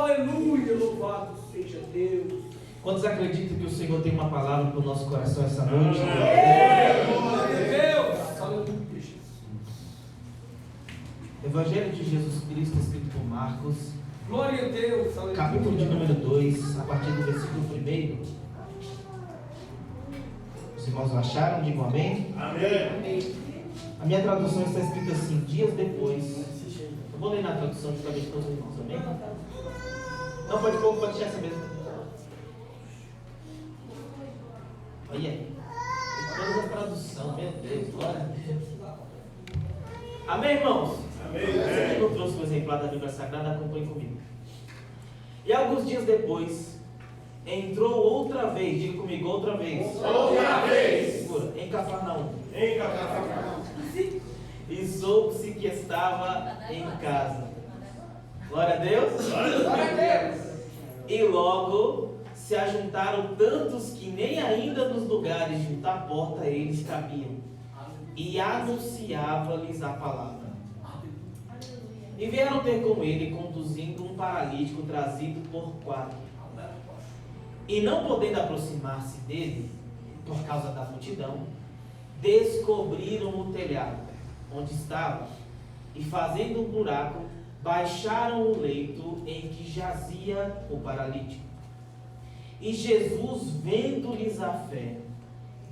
Aleluia, louvado seja Deus. Quantos acreditam que o Senhor tem uma palavra para o nosso coração essa noite? Glória a Deus. Aleluia, Jesus. Evangelho de Jesus Cristo, escrito por Marcos, Glória a Deus. Aleluia. capítulo de número 2, a partir do versículo 1. Os irmãos acharam? Digam amém. Amém. A minha tradução está escrita assim: dias depois. Eu vou ler na tradução de cabeça de todos os irmãos, amém? Não, pode tirar essa mesmo. Olha aí. Todas as traduções, meu Deus, glória a Deus. Amém, irmãos? Amém. Você que não trouxe o exemplar da Bíblia Sagrada, acompanhe comigo. E alguns dias depois, entrou outra vez, diga comigo, outra vez. Outra vez. Segura, em Cafarnaum. Em Cafarnaum. E soube-se que estava em casa. Glória a Deus. Glória a Deus. E logo se ajuntaram tantos que nem ainda nos lugares junto à porta eles cabiam. E anunciava-lhes a palavra. E vieram ter com ele, conduzindo um paralítico trazido por 4. E não podendo aproximar-se dele, por causa da multidão, descobriram o telhado onde estava, e fazendo um buraco, baixaram o leito em que jazia o paralítico. E Jesus, vendo-lhes a fé,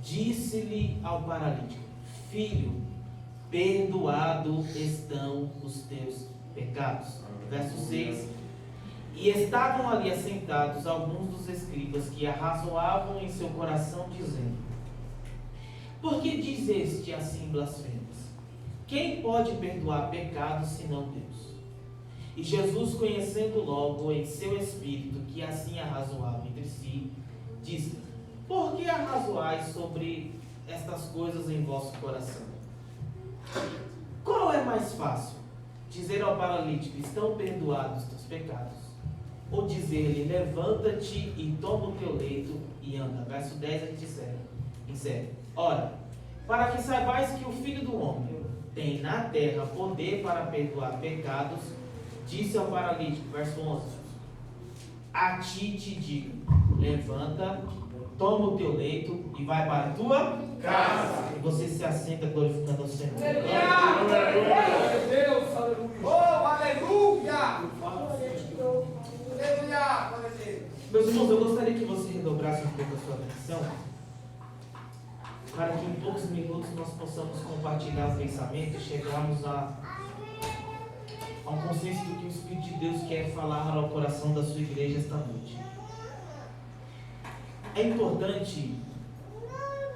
disse-lhe ao paralítico: Filho, perdoado estão os teus pecados. Verso 6. E estavam ali assentados alguns dos escribas que arrazoavam em seu coração, dizendo: Por que diz este assim blasfemas? Quem pode perdoar pecados senão Deus? E Jesus, conhecendo logo em seu espírito que assim arrazoavam entre si, disse: Por que arrazoais sobre estas coisas em vosso coração? Qual é mais fácil? Dizer ao paralítico: Estão perdoados os teus pecados? Ou dizer-lhe: Levanta-te e toma o teu leito e anda? Verso 10 a gente encerra. Ora, para que saibais que o Filho do Homem tem na terra poder para perdoar pecados, disse ao paralítico, verso 11: A ti te digo, levanta, toma o teu leito e vai para a tua casa. E você se assenta glorificando ao Senhor. Glória a Deus. Aleluia. Oh, aleluia! Aleluia! Glória a Deus. Meus irmãos, eu gostaria que você redobrasse um pouco a sua atenção, para que em poucos minutos nós possamos compartilhar o pensamento e chegarmos a um consenso do que o Espírito de Deus quer falar ao coração da sua igreja esta noite. É importante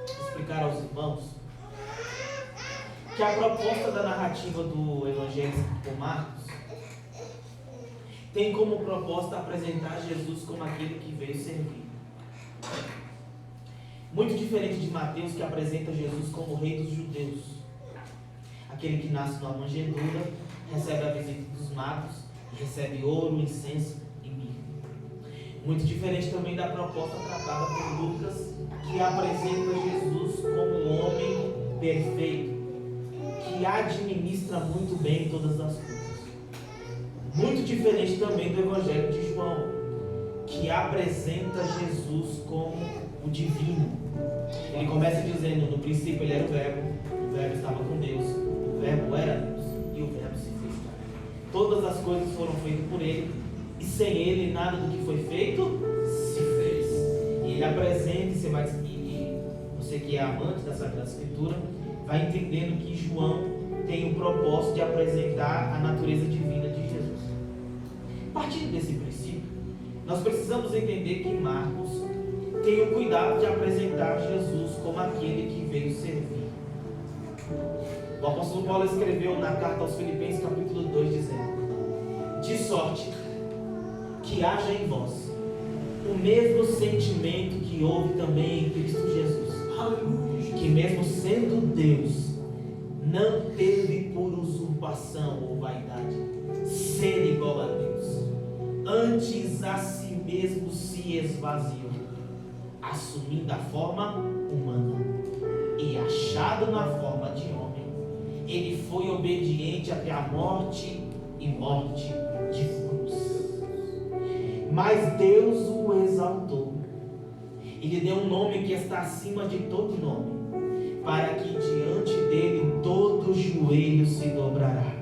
explicar aos irmãos que a proposta da narrativa do Evangelho por Marcos tem como proposta apresentar Jesus como aquele que veio servir. Muito diferente de Mateus, que apresenta Jesus como o rei dos judeus, aquele que nasce numa manjedoura, recebe a visita dos magos e recebe ouro, incenso e mirra. Muito diferente também da proposta tratada por Lucas, que apresenta Jesus como um homem perfeito, que administra muito bem todas as coisas. Muito diferente também do Evangelho de João, que apresenta Jesus como o divino. Ele começa dizendo: no princípio ele era o verbo estava com Deus, o verbo era Deus, e o verbo se fez carne. Todas as coisas foram feitas por ele, e sem ele nada do que foi feito se fez. E ele apresenta, e você que é amante da Sagrada Escritura, vai entendendo que João tem o propósito de apresentar a natureza divina de Jesus. Partindo desse princípio, nós precisamos entender que Marcos tem o cuidado de apresentar Jesus como aquele que veio servir. O apóstolo Paulo escreveu na carta aos Filipenses, capítulo 2, dizendo: De sorte que haja em vós o mesmo sentimento que houve também em Cristo Jesus. Aleluia. Que mesmo sendo Deus, não teve por usurpação ou vaidade ser igual a Deus. Antes a si mesmo se esvaziou, assumindo a forma humana, e achado na forma de homem, ele foi obediente até a morte e morte de cruz. mas Deus o exaltou e lhe deu um nome que está acima de todo nome, para que diante dele todo joelho se dobrará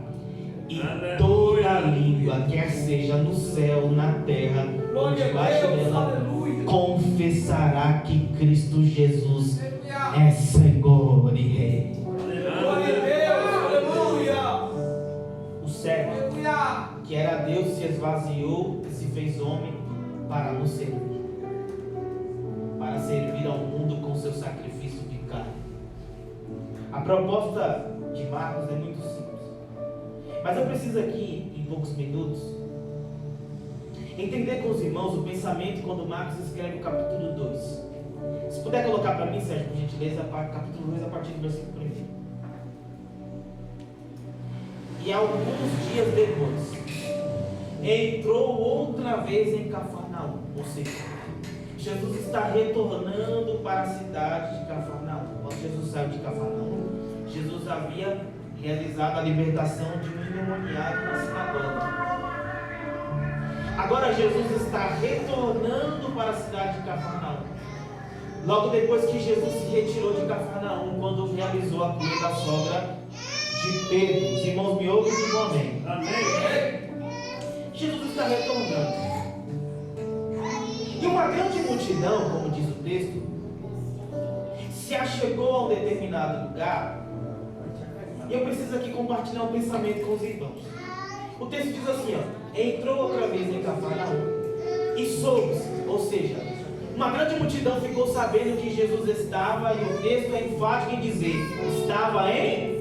e toda língua, quer seja no céu, na terra ou debaixo dela, confessará que Cristo Jesus é Senhor e Rei. Glória a Deus, aleluia. O servo que era Deus se esvaziou e se fez homem para nos servir, para servir ao mundo com seu sacrifício de carne. A proposta de Marcos é muito simples, mas eu preciso aqui, em poucos minutos, entender com os irmãos o pensamento quando Marcos escreve o capítulo 2. Se puder colocar para mim, Sérgio, por gentileza, capítulo 2, a partir do versículo 1. E alguns dias depois, entrou outra vez em Cafarnaum. Ou seja, Jesus está retornando para a cidade de Cafarnaum. Quando Jesus saiu de Cafarnaum, Jesus havia realizado a libertação de um endemoniado na sinagoga. Agora Jesus está retornando para a cidade de Cafarnaum. Logo depois que Jesus se retirou de Cafarnaum, quando realizou a cura da sogra de Pedro. Os irmãos me ouvem e digam amém. Amém. Jesus está retornando. E uma grande multidão, como diz o texto, se achegou a um determinado lugar. E eu preciso aqui compartilhar um pensamento com os irmãos. O texto diz assim, ó: entrou outra vez em Cafarnaum e soube-se, ou seja, uma grande multidão ficou sabendo que Jesus estava, e o texto é enfático em dizer, estava em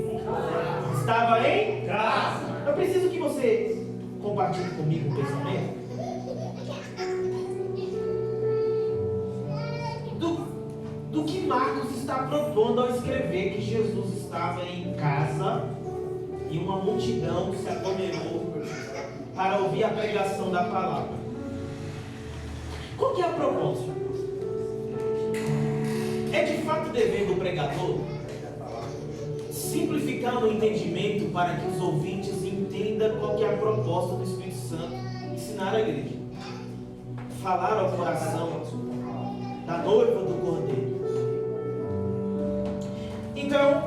Casa. Eu preciso que você compartilhe comigo o pensamento do que Marcos está propondo ao escrever que Jesus estava em casa e uma multidão se aglomerou para ouvir a pregação da palavra. Qual que é a proposta? É de fato dever do pregador simplificar o entendimento para que os ouvintes entendam qual que é a proposta do Espírito Santo ensinar a igreja, falar ao coração da noiva do Cordeiro. Então,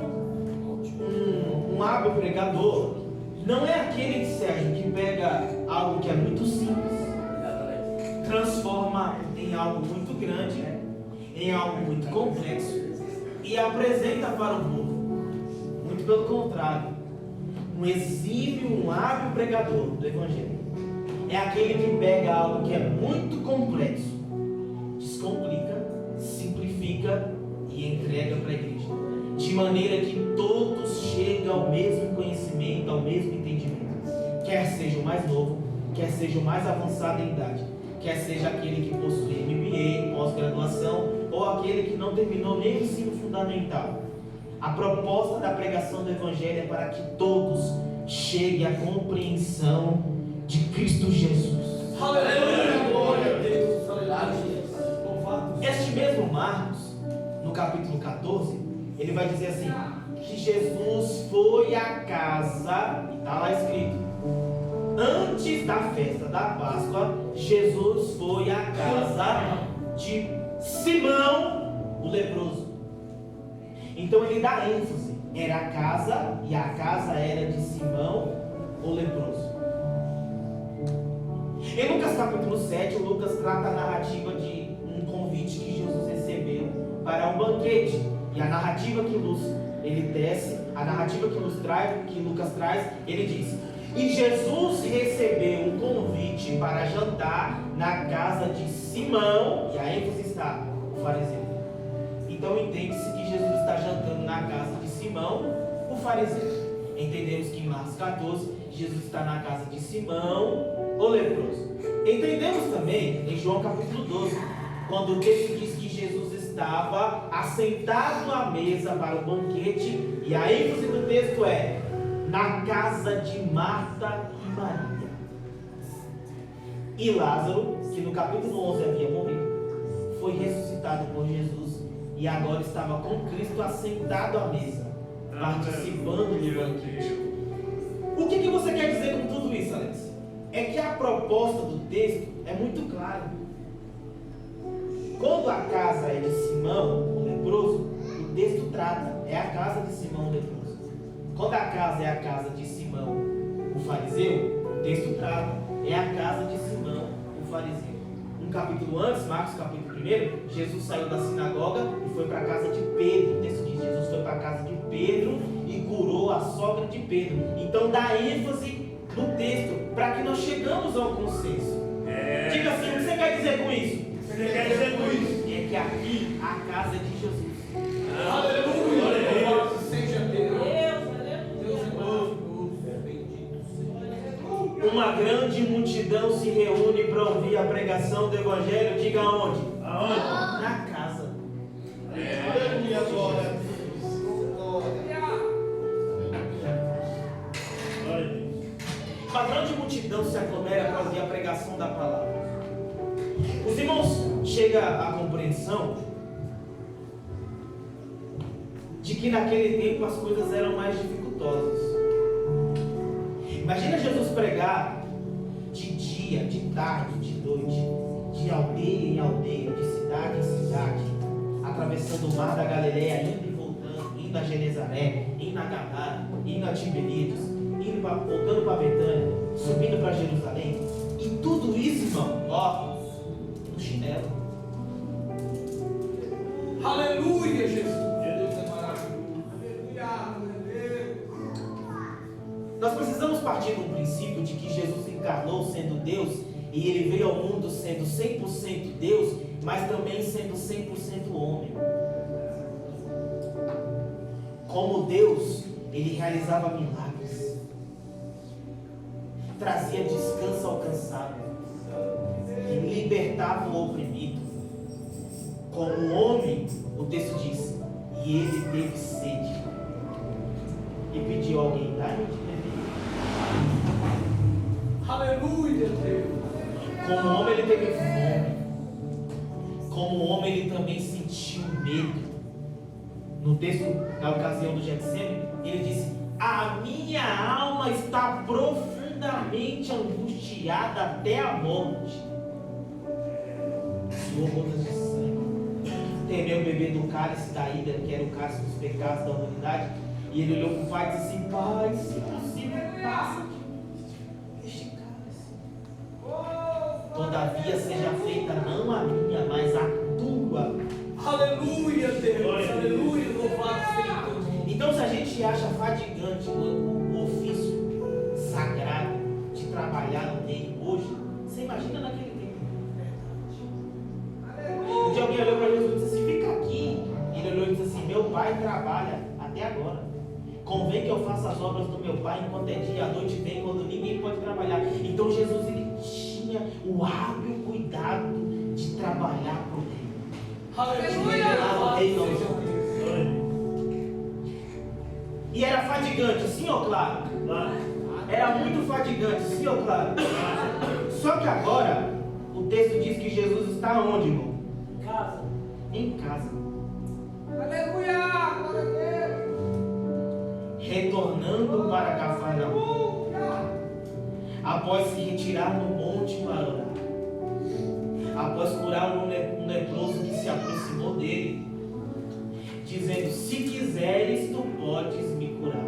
um hábil pregador não é aquele, Sérgio, que pega algo que é muito simples, transforma em algo muito grande, em algo muito complexo e apresenta para o povo. Muito pelo contrário, um exímio, um hábil pregador do Evangelho é aquele que pega algo que é muito complexo, descomplica, simplifica e entrega para a igreja, de maneira que todos chegam ao mesmo conhecimento, ao mesmo entendimento, quer seja o mais novo, quer seja o mais avançado em idade, quer seja aquele que possui MBA, pós-graduação, ou aquele que não terminou nem o ensino fundamental. A proposta da pregação do Evangelho é para que todos cheguem à compreensão de Cristo Jesus. Aleluia, glória a Deus, aleluia. Louvado. Este mesmo Marcos, no capítulo 14, ele vai dizer assim, que Jesus foi à casa, e está lá escrito, antes da festa da Páscoa, Jesus foi à casa de Simão, o leproso. Então ele dá ênfase, era a casa, e a casa era de Simão, o leproso. Em Lucas capítulo 7, Lucas trata a narrativa de um convite que Jesus recebeu para um banquete. E a narrativa que ele desce, a narrativa que Lucas traz, ele diz: e Jesus recebeu um convite para jantar na casa de Simão, e a ênfase está, o fariseu. Então entende-se que Jesus está jantando na casa de Simão, o fariseu. Entendemos que em Marcos 14, Jesus está na casa de Simão, o leproso. Entendemos também em João capítulo 12, quando o texto diz que Jesus estava assentado à mesa para o banquete, e a ênfase do texto é na casa de Marta e Maria. E Lázaro, que no capítulo 11 havia morrido, foi ressuscitado por Jesus e agora estava com Cristo assentado à mesa, participando do banquete. O que você quer dizer com tudo isso, Alex? É que a proposta do texto é muito clara. Quando a casa é de Simão, o leproso, o texto trata, é a casa de Simão, o leproso. Quando a casa é a casa de Simão, o fariseu, o texto trata, é a casa de Simão, o fariseu. Um capítulo antes, Marcos capítulo 1, Jesus saiu da sinagoga e foi para a casa de Pedro. O texto diz, Jesus foi para a casa de Pedro e curou a sogra de Pedro. Então dá ênfase no texto, para que nós chegamos ao consenso. Diga assim, o que você quer dizer com isso? Você quer dizer com isso? É que aqui a casa é de Jesus. Aleluia. Louvado seja Deus. Deus é maravilhoso. Bendito seja. Uma grande multidão se reúne para ouvir a pregação do Evangelho. Diga onde? Aonde? Na casa. Aleluia, glória a Deus. Uma grande multidão se aglomera para ouvir a pregação da palavra. Os irmãos chegam à compreensão de que naquele tempo as coisas eram mais dificultosas. Imagina Jesus pregar de dia, de tarde, de noite, de aldeia em aldeia, de cidade em cidade, atravessando o mar da Galileia, indo e voltando, indo a Genezaré, indo a Gadara, indo a Tiberíades, voltando para Betânia, subindo para Jerusalém. E tudo isso, irmão, ó, no chinelo. Aleluia, Jesus. Deus é maravilhoso. Nós precisamos partir do princípio de que Jesus encarnou sendo Deus e ele veio ao mundo sendo 100% Deus, mas também sendo 100% homem. Como Deus, ele realizava milagres, trazia descanso ao cansado, libertava o oprimido. Como homem, o texto diz, e ele teve sede e pediu a alguém, dá-me de beber. Aleluia, Deus. Como homem ele teve fome. Como homem ele também sentiu medo. No texto, na ocasião do Getsemane, ele disse, a minha alma está profundamente angustiada até a morte. Suou gotas de sangue. Temeu beber do cálice da ira, que era o cálice dos pecados da humanidade. E ele olhou para o pai e disse assim, pai, se possível, passa este cálice. Todavia seja feita não a minha, mas a tua. Aleluia, Deus. Aleluia, louvado seja Deus. Então, se a gente acha fadigante o ofício sagrado de trabalhar no reino hoje, você imagina naquele tempo. Um dia alguém olhou para Jesus e disse assim, fica aqui. Ele olhou e disse assim, meu pai trabalha até agora. Convém que eu faça as obras do meu pai enquanto é dia, a noite vem, quando ninguém pode trabalhar. Então Jesus ele tinha o hábil cuidado de trabalhar para o reino. Aleluia. E era fadigante, sim ou claro? Era muito fatigante, sim ou claro? Só que agora, o texto diz que Jesus está onde, irmão? Em casa. Em casa. Aleluia! Glória a Deus! Retornando para Cafarnaum, após se retirar no monte para orar, após curar um leproso que se aproximou dele, dizendo, se quiseres tu podes me curar,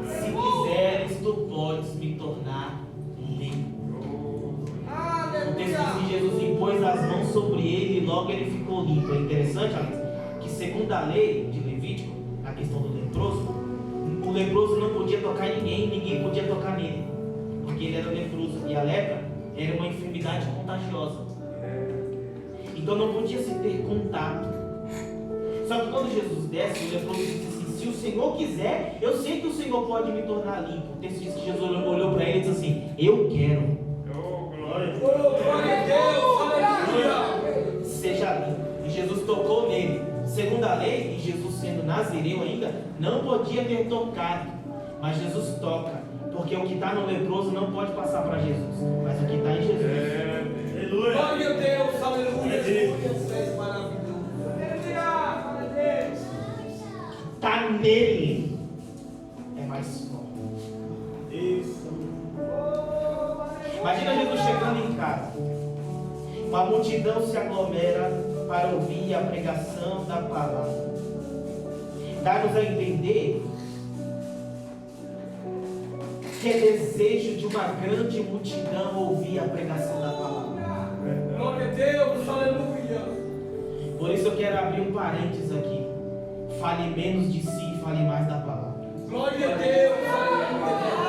se quiseres tu podes me tornar limpo. O texto diz que Jesus impôs as mãos sobre ele e logo ele ficou limpo. É interessante, Alex, que segundo a lei de Levítico, na questão do leproso, o leproso não podia tocar em ninguém, ninguém podia tocar nele, porque ele era leproso e a lepra era uma enfermidade contagiosa. Então não podia se ter contato. Só que quando Jesus desce, o leproso disse assim, se o Senhor quiser, eu sei que o Senhor pode me tornar limpo. O texto diz que Jesus olhou para ele e disse assim, eu quero. Glória a Deus. Aleluia. Seja limpo. E Jesus tocou nele. Segundo a lei, e Jesus sendo nazireu ainda, não podia ter tocado. Mas Jesus toca. Porque o que está no leproso não pode passar para Jesus. Mas o que está em Jesus. Glória a Deus. Aleluia. Deus é maravilhoso. Está nele. É mais forte. Isso. Imagina Jesus chegando em casa. Uma multidão se aglomera para ouvir a pregação da palavra. Dá-nos a entender que é desejo de uma grande multidão ouvir a pregação da palavra. Glória a Deus, aleluia. Por isso eu quero abrir um parênteses aqui. Fale menos de si e fale mais da palavra. Glória a Deus, aleluia.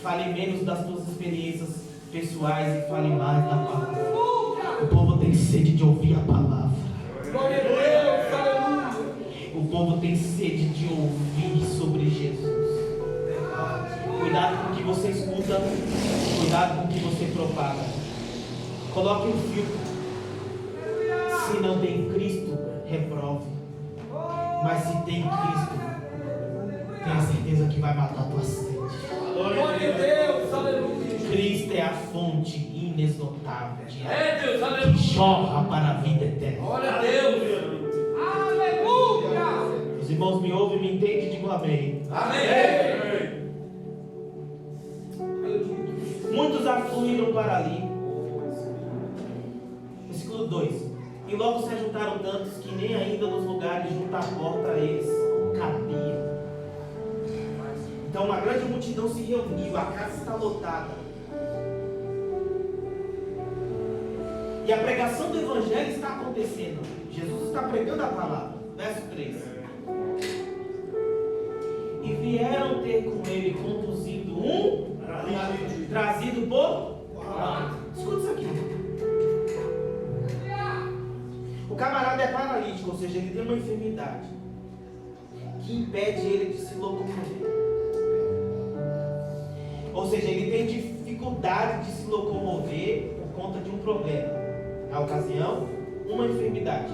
Fale menos das suas experiências pessoais e fale mais da palavra. O povo tem sede de ouvir a palavra. Glória a Deus, aleluia. O povo tem sede de ouvir sobre Jesus. Cuidado com o que você escuta, cuidado com o que você propaga. Coloque um filtro. Se não tem Cristo, reprove. Mas se tem Cristo, tenha certeza que vai matar a tua sede. Glória a Deus, aleluia. Cristo é a fonte inesgotável de água É Deus, que aleluia. jorra para a vida eterna. Glória a Deus. Aleluia. Os irmãos me ouvem, me entendem e digam amém. Amém. Muitos afluíram para ali. Versículo 2. E logo se ajuntaram tantos que nem ainda nos lugares junto à porta eles cabiam. Então uma grande multidão se reuniu, a casa está lotada. E a pregação do Evangelho está acontecendo. Jesus está pregando a palavra. Verso 3. E vieram ter com ele conduzido um trazido por escuta isso aqui. O camarada é paralítico, ou seja, ele tem uma enfermidade que impede ele de se locomover. Ou seja, ele tem dificuldade de se locomover por conta de um problema. Na ocasião, uma enfermidade.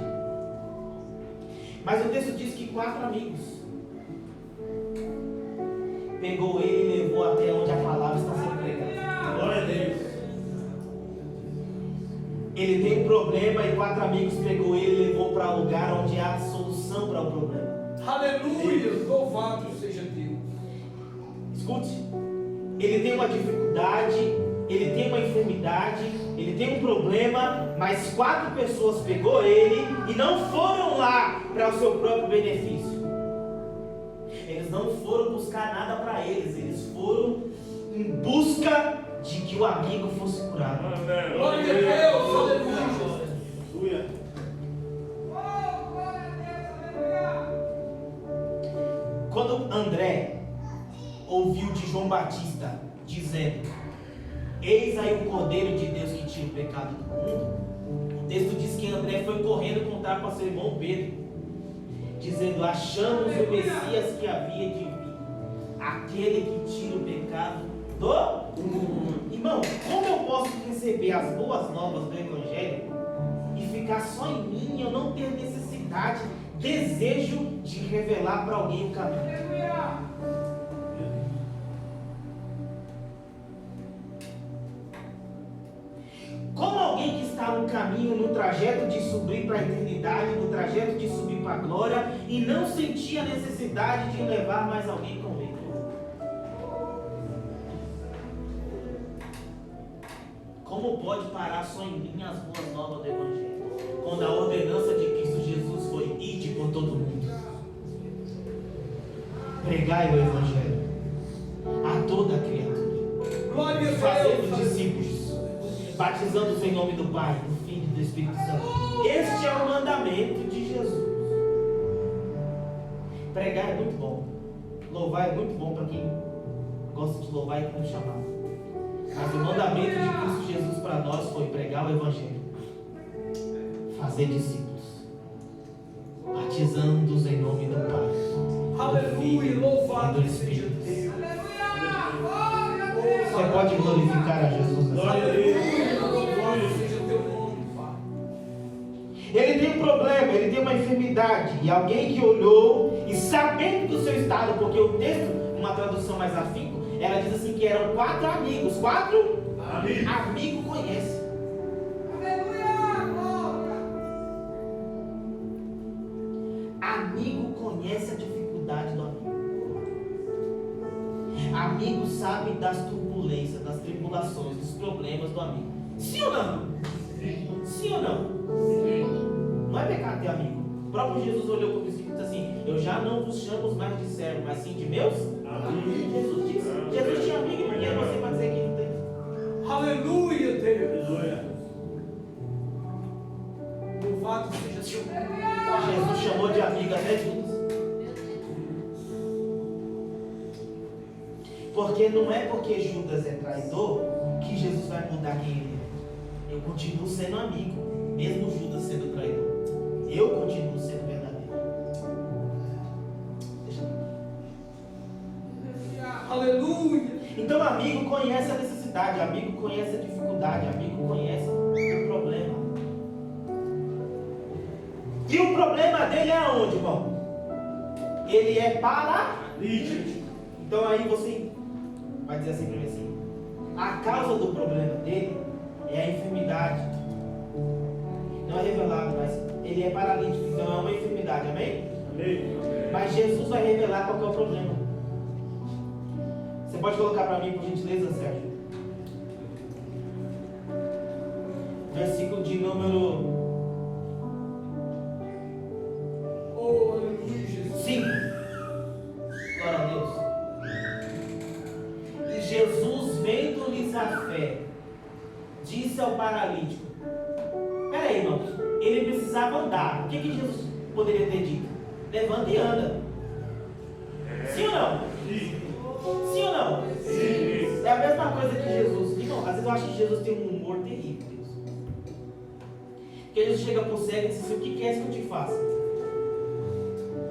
Mas o texto diz que 4 amigos pegou ele e levou até onde a palavra está sendo pregada. Glória a Deus. Ele tem um problema e 4 amigos pegou ele e levou para o lugar onde há solução para o problema. Aleluia. Louvado seja Deus. Escute. Ele tem uma dificuldade, ele tem uma enfermidade, ele tem um problema, mas 4 pessoas pegou ele e não foram lá para o seu próprio benefício. Eles não foram buscar nada para eles foram em busca de que o amigo fosse curado. Glória a Deus, aleluia. Aleluia. Quando André ouviu de João Batista dizendo: eis aí o Cordeiro de Deus que tira o pecado do mundo, o texto diz que André foi correndo contar para seu irmão Pedro, dizendo: achamos o Messias que havia de vir, aquele que tira o pecado do mundo. Irmão, como eu posso receber as boas novas do Evangelho e ficar só em mim e eu não ter necessidade, desejo de revelar para alguém o caminho? Como alguém que está no caminho, no trajeto de subir para a eternidade, no trajeto de subir para a glória, e não sentia a necessidade de levar mais alguém com ele? Como pode parar só em mim as boas novas do Evangelho, quando a ordenança de Cristo Jesus foi: ide por todo mundo, pregai o Evangelho a toda criatura, Glória a fazendo Deus. discípulos, batizando-os em nome do Pai, do Filho e do Espírito Santo. Este é o mandamento de Jesus. Pregar é muito bom, louvar é muito bom para quem gosta de louvar e quem chamar. Mas o mandamento de Cristo Jesus para nós foi pregar o Evangelho, fazer discípulos, batizando-os em nome do Pai, do Aleluia. Filho e Louvado do seja Espírito Deus. Aleluia. Você pode glorificar a Jesus nessa Glória a hora? Deus. Louvado seja teu nome, Pai. Ele tem um problema, ele tem uma enfermidade, e alguém que olhou e sabendo do seu estado, porque o texto, uma tradução mais afinco, ela diz assim que eram 4 amigos, 4 amigos conhecem. Amigo conhece a dificuldade do amigo. Amigo amigo sabe das turbulências, das tribulações, dos problemas do amigo. Sim ou não? Sim ou não? Não é pecado ter amigo. O próprio Jesus olhou para o discípulo e disse assim: eu já não vos chamo mais de servo, mas sim de meus amigos. Jesus disse. Jesus tinha amigo, porque você vai dizer que não tem. Aleluia, Deus. Aleluia. Louvado seja seu nome. Jesus chamou de amigo até Judas. Porque não é porque Judas é traidor que Jesus vai mudar quem ele é. Eu continuo sendo amigo, mesmo Judas sendo traidor. Eu continuo sendo verdadeiro. Deixa eu... Aleluia. Então, amigo conhece a necessidade, amigo conhece a dificuldade, amigo conhece o problema. E o problema dele é aonde, irmão? Ele é paralítico. Então aí você vai dizer assim para mim assim: a causa do problema dele é a enfermidade. Não é revelado, mas ele é paralítico, então é uma enfermidade, amém? Amém. Mas Jesus vai revelar qual que é o problema. Você pode colocar para mim, por gentileza, Sérgio? Versículo de número Oh, aleluia, Jesus. 5. Glória a Deus. E Jesus, vendo-lhes a fé, disse ao paralítico: peraí, irmão, ele precisava andar. O que Jesus poderia ter dito? Levanta e anda. Sim ou não? Sim ou não? Sim. É a mesma coisa que Jesus. Irmão, às vezes eu acho que Jesus tem um humor terrível, Deus. Porque Jesus chega para o cego e diz assim: o que queres que eu te faça?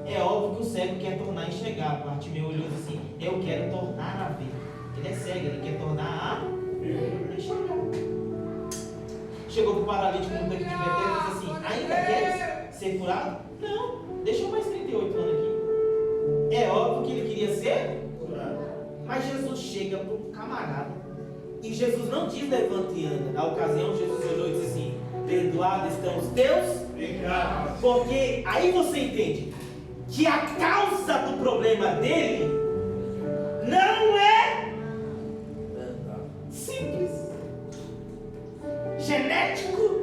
É óbvio que o cego quer tornar a enxergar. Bartimeu olhou e disse assim: eu quero tornar a ver. Ele é cego, ele quer tornar a enxergar. Chegou para o paralítico no tanque de Betesda e disse assim: ainda queres ser curado? Não, deixa mais 38 anos aqui. É óbvio que ele queria ser curado. Mas Jesus chega para o camarada e Jesus não diz levanta e anda. Na ocasião, Jesus olhou e disse assim: perdoados estão os teus pecados. Porque aí você entende que a causa do problema dele não é simples, genético,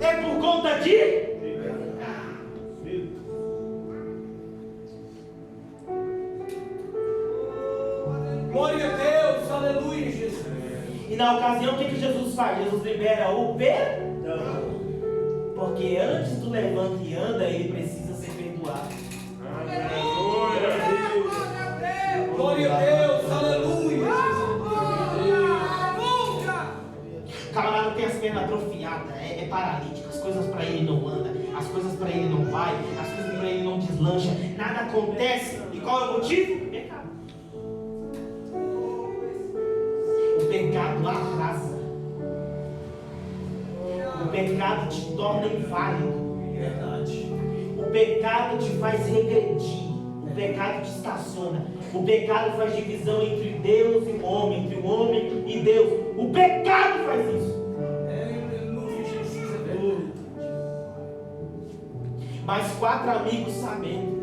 é por conta de Glória a Deus. Aleluia, Jesus. E na ocasião, o que Jesus faz? Jesus libera o perdão. Porque antes do levanta e anda, ele precisa ser perdoado. Glória a Deus. Aleluia. O camarada tem as pernas atrofiadas, é paralítico, as coisas para ele não andam, as coisas para ele não vai, as coisas para ele não deslancha, nada acontece. E qual é o motivo? Pecado. O pecado arrasa. O pecado te torna inválido. Verdade. O pecado te faz regredir. O pecado te estaciona. O pecado faz divisão entre Deus e o homem, entre o homem e Deus. O pecado faz isso. Aleluia, Jesus. É verdade. Mas 4 amigos, sabendo,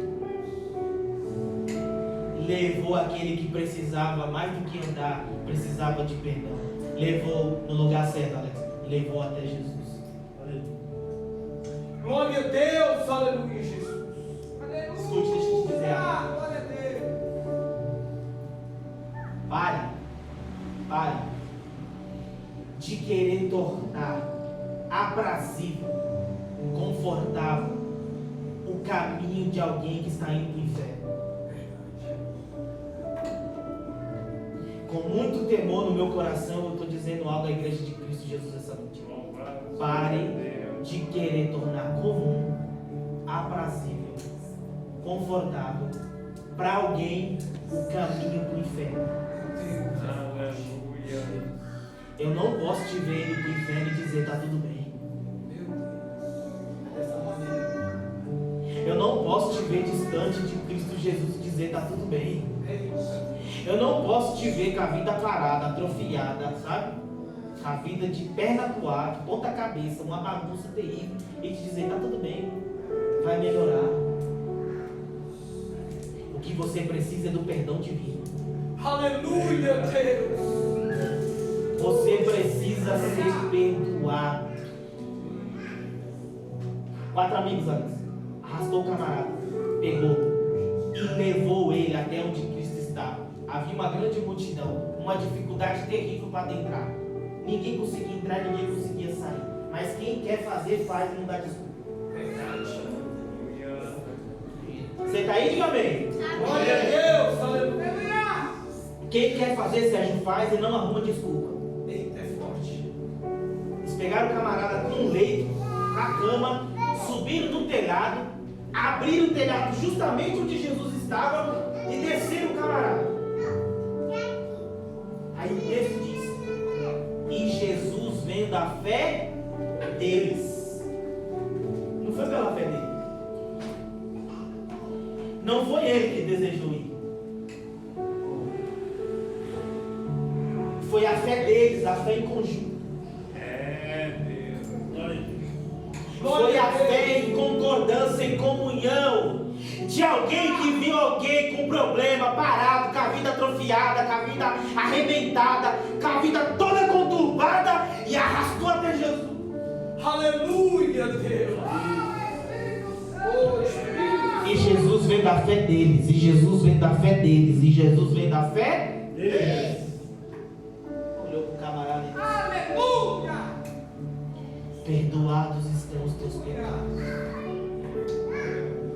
levou aquele que precisava mais do que andar, precisava de perdão. Levou no lugar certo, Alex. Levou até Jesus. Glória a Deus. Aleluia, Jesus. Escute, deixa eu te dizer algo. Glória a Deus. Pare de querer tornar aprazível, confortável o caminho de alguém que está indo para o inferno. Com muito temor no meu coração, eu estou dizendo algo à igreja de Cristo Jesus essa noite. Pare de querer tornar comum, aprazível, confortável para alguém o caminho para o inferno. Eu não posso te ver indo para o inferno e dizer está tudo bem. Eu não posso te ver distante de Cristo Jesus e dizer está tudo bem. Eu não posso te ver com a vida parada, atrofiada, sabe? A vida de perna pro ar, de ponta cabeça, uma bagunça terrível, e te dizer, tá tudo bem, vai melhorar. O que você precisa é do perdão divino. Aleluia, Deus. Você precisa ser perdoado. 4 amigos ali. Arrastou o camarada, pegou e levou ele até onde Cristo estava. Havia uma grande multidão, uma dificuldade terrível para adentrar. Ninguém conseguia entrar, ninguém conseguia sair. Mas quem quer fazer, faz e não dá desculpa. Você está aí, diga amém. Glória a Deus. Aleluia. Quem quer fazer, Sérgio, faz e não arruma desculpa. Eita, é forte. Eles pegaram o camarada com um leito, a cama, subiram no telhado, abriram o telhado justamente onde Jesus estava e desceram o camarada. Aí o texto diz: e Jesus, vendo a fé deles, não foi pela fé dele, não foi ele que desejou ir, foi a fé deles, a fé em conjunto. Foi a fé em concordância, em comunhão, de alguém que viu alguém com problema, parado, com a vida atrofiada, com a vida arrebentada, com a vida toda conturbada e arrastou até Jesus. Aleluia, Deus. Oh, Espírito. E Jesus vem da fé deles, e Jesus vem da fé deles, e Jesus vem da fé deles. Olhou para o camarada e disse: Aleluia. perdoados estão os teus pecados.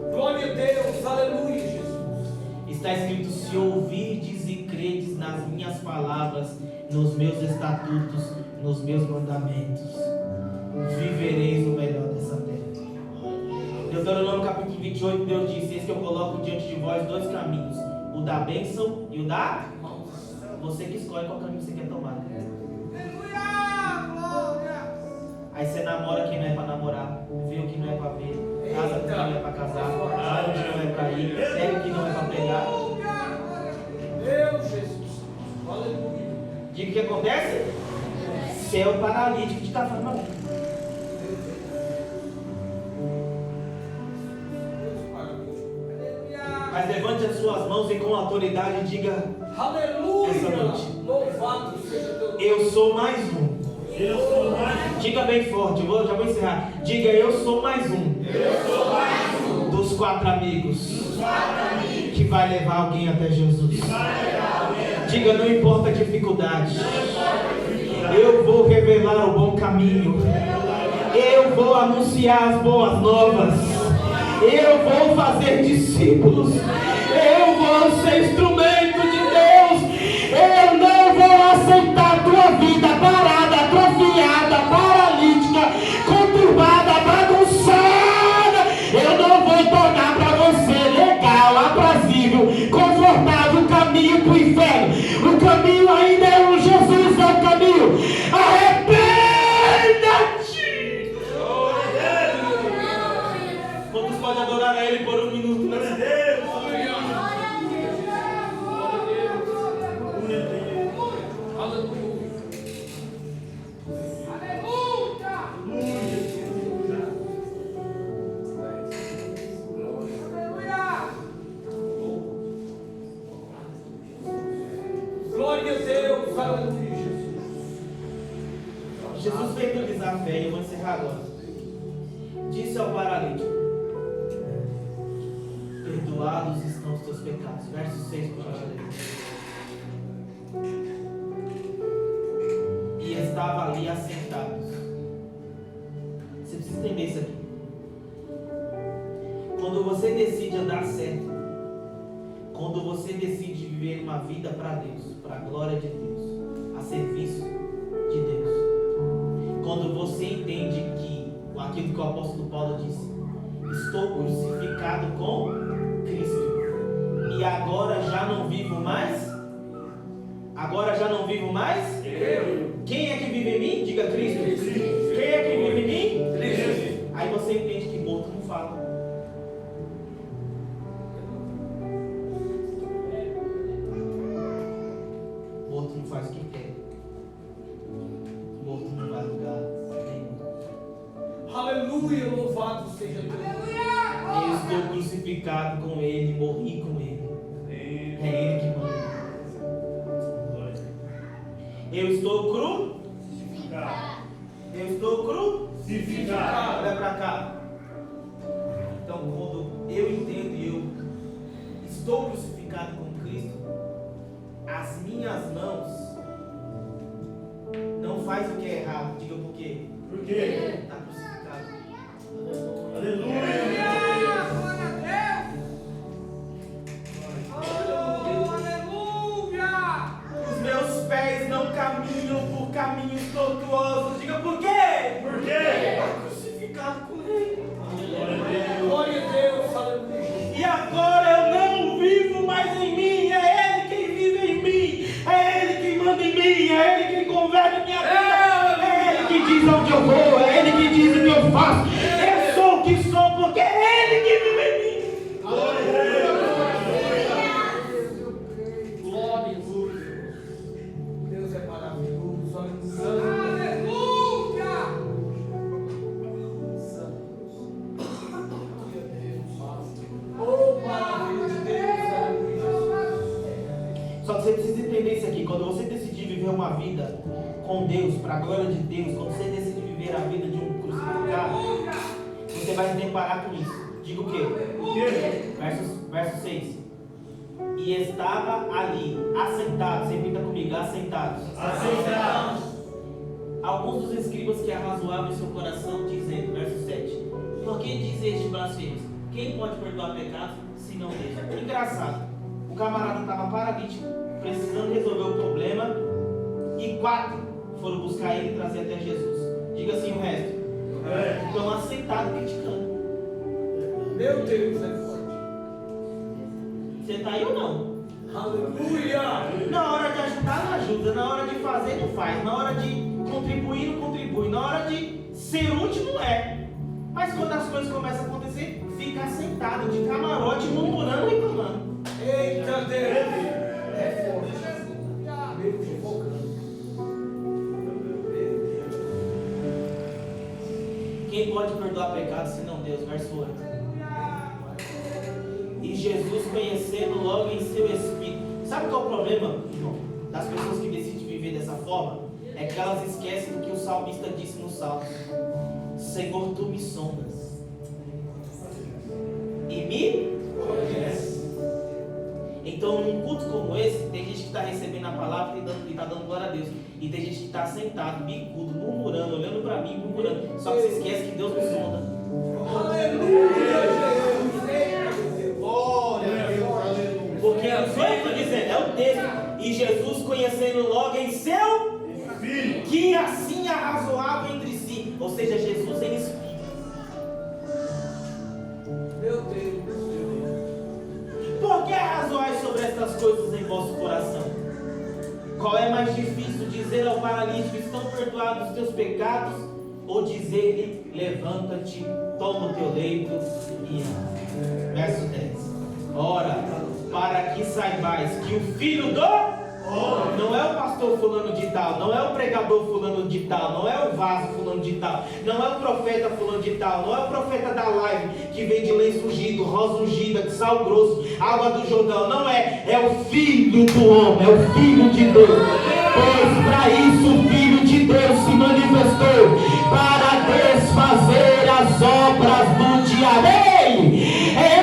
Glória a Deus. Aleluia, Jesus. Está escrito: se ouvirdes e credes nas minhas palavras, nos meus estatutos, nos meus mandamentos, vivereis o melhor dessa terra. Deuteronômio capítulo 28, Deus disse: eis que eu coloco diante de vós 2 caminhos, o da bênção e o da maldição. Você que escolhe qual caminho você quer tomar. Aleluia. Glória. Aí você namora quem não é para namorar, vê o que não é para ver, casa com quem não é para casar, vai onde não é para ir, pega o que não é para pegar. Deus, Jesus. Aleluia. Diga o que acontece? Você é o paralítico de Cafarnaum. Mas levante as suas mãos e com autoridade diga: essa Aleluia. noite, Louvado seja Deus. eu sou mais um. Eu sou mais Diga bem forte, já vou encerrar. Diga: eu sou mais um. Dos 4 amigos que vai levar alguém até Jesus. Diga: não importa a dificuldade, eu vou revelar o bom caminho, eu vou anunciar as boas novas, eu vou fazer discípulos, eu vou ser instrumento de Deus. Eu não vou aceitar a tua vida parada, atrofiada, paralítica, conturbada, bagunçada. Eu não vou tornar para você legal, aprazível, confortável o caminho para o inferno. O caminho ainda é o Jesus, é o caminho. Arrependa-te! Quantos podem adorar a Ele por um minuto? Glória a Deus! Glória a Deus. Aleluia, Jesus. Jesus fez o desafio, eu vou encerrar agora. Disse ao paralítico: perdoados estão os teus pecados. Verso 6, por gentileza. E estava ali assentados. Você precisa entender isso aqui. Quando você decide andar certo, quando você decide viver uma vida para Deus, para a glória de Deus, a serviço de Deus, quando você entende que aquilo que o apóstolo Paulo disse: estou crucificado com Cristo, e agora já não vivo mais. Agora já não vivo mais? Eu. Quem é que vive em mim? Diga: Cristo. Quem é que vive em mim? Cristo. Aí você entende que morto não fala. Morto não faz o que quer. Morto não vai lugar nenhum. Aleluia. Louvado seja Deus. Eu estou crucificado com Ele, morri com Ele. É Ele que manda. Eu estou cru. Eu estou crucificado. Olha para cá. Então, quando eu entendo e eu estou crucificado com Cristo, as minhas mãos não faz o que é errado. Diga por quê? Por quê? Está crucificado. Aleluia. Glória a Deus. Aleluia. Os meus pés não caminham por caminhos tortuosos. Diga por quê? Por quê? Está crucificado com Ele. Glória a Deus, aleluia. E agora eu não vivo mais em mim, é Ele quem vive em mim, é Ele quem manda em mim, é Ele quem governe a minha vida, é Ele que diz onde eu vou, é Ele que diz o que eu faço. Eu sou o que sou porque é Ele que vive em mim. Glória a Deus. Deus é maravilhoso, aleluia. Aleluia. Oh, maravilha de Deus, aleluia. Só que você precisa entender isso aqui, quando você decidir viver uma vida com Deus, para a glória de Deus, quando você decidir viver a vida de um crucificado, você vai se deparar com isso. Diga o quê? Verso 6. E estava ali, assentados, repita comigo, assentados. Assentados. Alguns dos escribas que arrazoavam em seu coração, dizendo, verso 7, por que diz este blasfêmio? Quem pode perdoar pecados, se não Deus? Engraçado, o camarada estava paralítico, precisando resolver o problema, e 4 foram buscar ele e trazer até Jesus. Diga assim o resto. Estão assentados criticando. Meu Deus, é forte. Você está aí ou não? Aleluia. Na hora de ajudar, não ajuda. Na hora de fazer, não faz. Na hora de contribuir, não contribui. Na hora de ser útil, não é. Mas quando as coisas começam a acontecer, fica sentado de camarote, murmurando e reclamando. Eita Deus. É forte. Meio sufocando. Quem pode perdoar pecados senão Deus? Verso 8. E Jesus, conhecendo logo em seu espírito. Sabe qual é o problema, irmão, das pessoas que decidem viver dessa forma? É que elas esquecem do que o salmista disse no Salmo: Senhor, tu me sondas e me conheces. Então, num culto como esse, tem gente que está recebendo a palavra e está dando glória a Deus. E tem gente que está sentado, bicudo, murmurando, olhando para mim, murmurando. Só que você esquece que Deus me sonda. Aleluia, Jesus. Porque não sou eu que estou dizendo, é o texto. E Jesus, conhecendo logo em seu Filho. que assim arrazoava entre si. Ou seja, Jesus em espírito. Meu Deus. Por que arrazoais sobre estas coisas em vosso coração? Qual é mais difícil, dizer ao paralítico: estão perdoados os teus pecados? Ou dizer-lhe: levanta-te, toma o teu leito e anda? Verso 10. Ora, para que saibais que o Filho do homem, não é o pastor fulano de tal, não é o pregador fulano de tal, não é o vaso fulano de tal, não é o profeta fulano de tal, não é o profeta da live que vem de lenço ungido, rosa ungida, sal grosso, água do Jordão, não é, é o Filho do homem, é o Filho de Deus. Pois para isso o Filho de Deus se manifestou, para desfazer as obras do diabo. É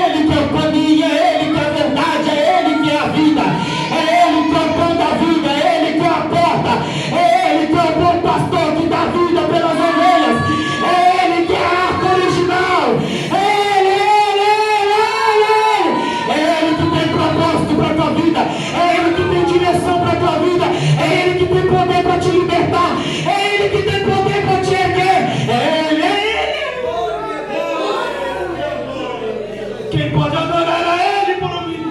Ele que é o caminho, é Ele que é a verdade, é Ele que é a vida, é Ele que é o pão da vida, é Ele que é a porta, é Ele que é o bom pastor que dá vida pelas ovelhas, é Ele que é a arca original, é Ele que tem propósito para a tua vida, é Ele que tem direção para a tua vida, é Ele que tem poder para te libertar, é Ele que tem poder para te erguer, é Ele. Quem pode adorar a Ele por um minuto?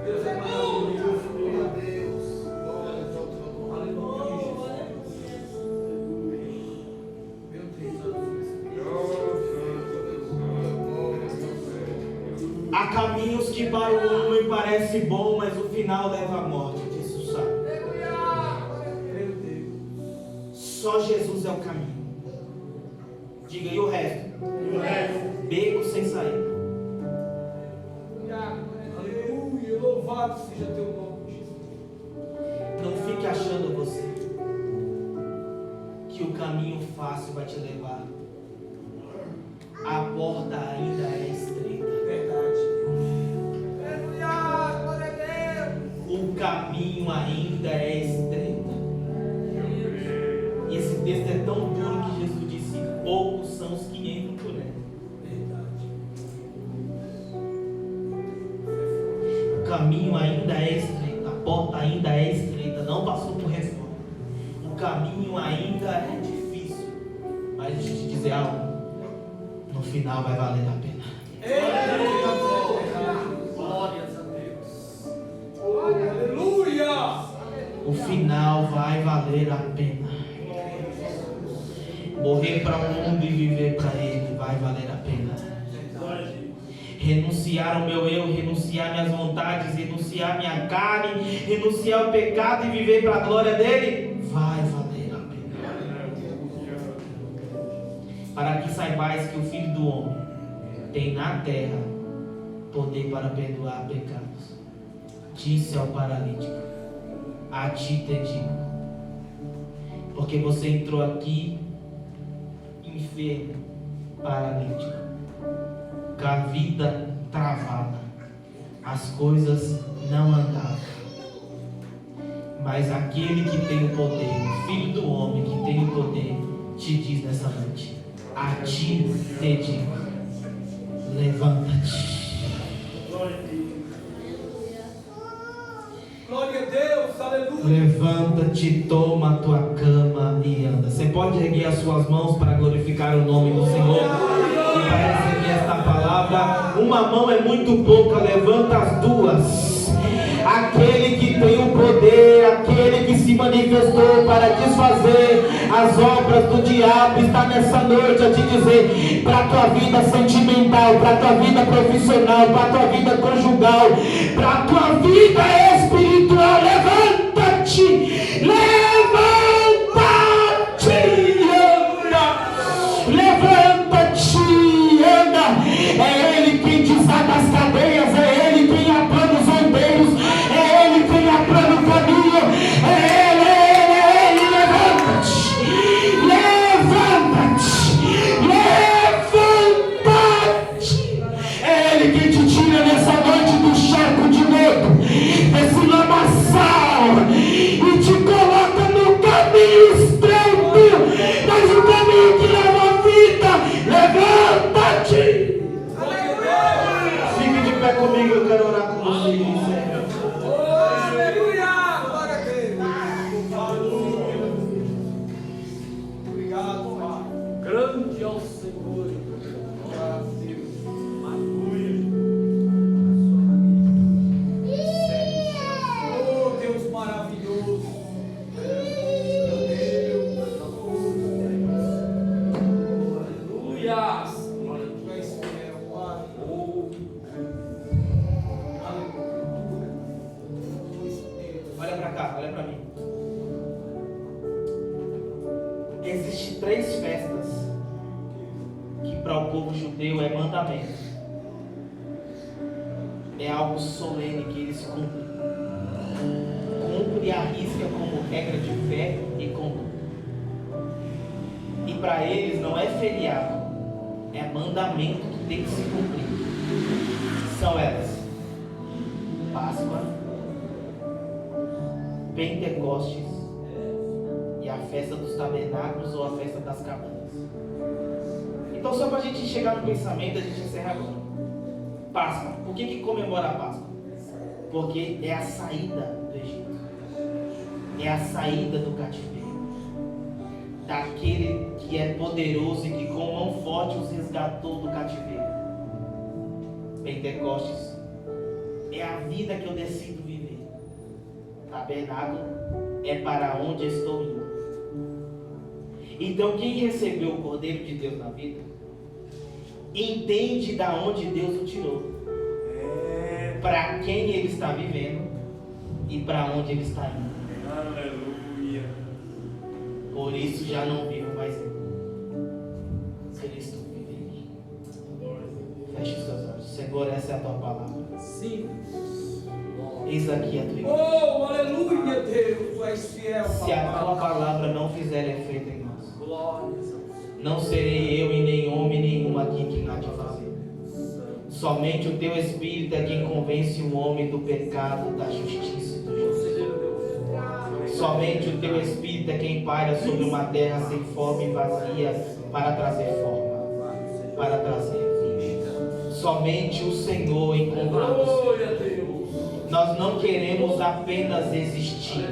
Deus é maravilhoso. Meu Deus. Há caminhos que para o homem parece bom, mas o final leva à morte. Isso sabe. Meu Deus. Só Jesus é o caminho. Diga aí o resto. caminho fácil vai te levar. A porta ainda é estreita. Verdade. Aleluia, glória a Deus. O caminho ainda é estreito. E esse texto é tão duro que Jesus disse: poucos são os que entram por ela. Verdade. O caminho ainda é estreito, a porta ainda é estreita, não passou por reforma. O caminho ainda é difícil, mas deixa eu te dizer algo: no final vai valer a pena. Glórias a Deus. Aleluia. O final vai valer a pena. Morrer para o mundo e viver para Ele vai valer a pena. Renunciar ao meu eu, renunciar minhas vontades, renunciar minha carne, renunciar ao pecado e viver para a glória dele, vai valer a pena. Para que saibais que o Filho do Homem tem na terra poder para perdoar pecados. Disse ao paralítico: a ti te digo, porque você entrou aqui enfermo, paralítico, com a vida travada, as coisas não andavam. Mas aquele que tem o poder, o Filho do Homem que tem o poder, te diz nessa noite: a ti te digo, levanta-te. Glória a Deus. Aleluia. Levanta-te, toma a tua cama e anda. Você pode erguer as suas mãos para glorificar o nome do Senhor e para receber esta palavra. Uma mão é muito pouca, levanta as duas. Aquele que tem o poder, aquele que se manifestou para desfazer as obras do diabo, está nessa noite a te dizer: para a tua vida sentimental, para a tua vida profissional, para a tua vida conjugal, para a tua vida espiritual, levanta-te, levanta-te, anda, levanta-te, anda. É Ele quem desata as cadeias, é Ele quem aplana os ondeiros, é Ele quem aplana o caminho, é Ele, levanta-te, levanta-te, é Ele quem te tira nessa noite do charco de medo, desse lamaçal, e te coloca no caminho estreito, mas o caminho que leva a vida. Levanta-te. Fique de pé comigo, eu quero orar com você. Aleluia. Glória a Deus. Obrigado, Pai. Grande é o Senhor. Glória a Deus. Oh, Deus maravilhoso. Aleluia. Tu és fiel, Pai. Oh, aleluia. Olha para cá, olha para mim. Existem 3 festas que para o povo judeu é mandamento. É algo solene que eles cumprem. Cumpre e arrisca como regra de fé e conduta. E para eles não é feriado, é mandamento que tem que se cumprir. São elas: Páscoa, Pentecostes e a festa dos tabernáculos ou a festa das cabanas. Então, só para a gente chegar no pensamento, a gente encerra agora. Páscoa. Por que comemora a Páscoa? Porque é a saída do Egito, é a saída do cativeiro, daquele que é poderoso e que com mão forte os resgatou do cativeiro. Pentecostes é a vida que eu decido viver. Tabernáculo é para onde estou indo. Então, quem recebeu o Cordeiro de Deus na vida entende da onde Deus o tirou, para quem ele está vivendo e para onde ele está indo. Aleluia. Por isso já não vivo mais eu, Cristo vive em mim. Feche os teus olhos. Senhor, essa é a tua palavra. Sim. Eis aqui a tua igreja. Oh, aleluia, Deus. Tu és fiel, Se a Pai. tua palavra não fizer efeito em nós, Glórias ao Senhor. Não serei eu e nem homem nenhum aqui quem há de fazer. Somente o teu Espírito é quem convence o homem do pecado, da justiça e do juízo. Conselheiro Deus. Somente o teu Espírito é quem paira sobre uma terra sem forma e vazia para trazer forma, para trazer vida. Somente o Senhor encontra-nos. Glória a Deus. Nós não queremos apenas existir.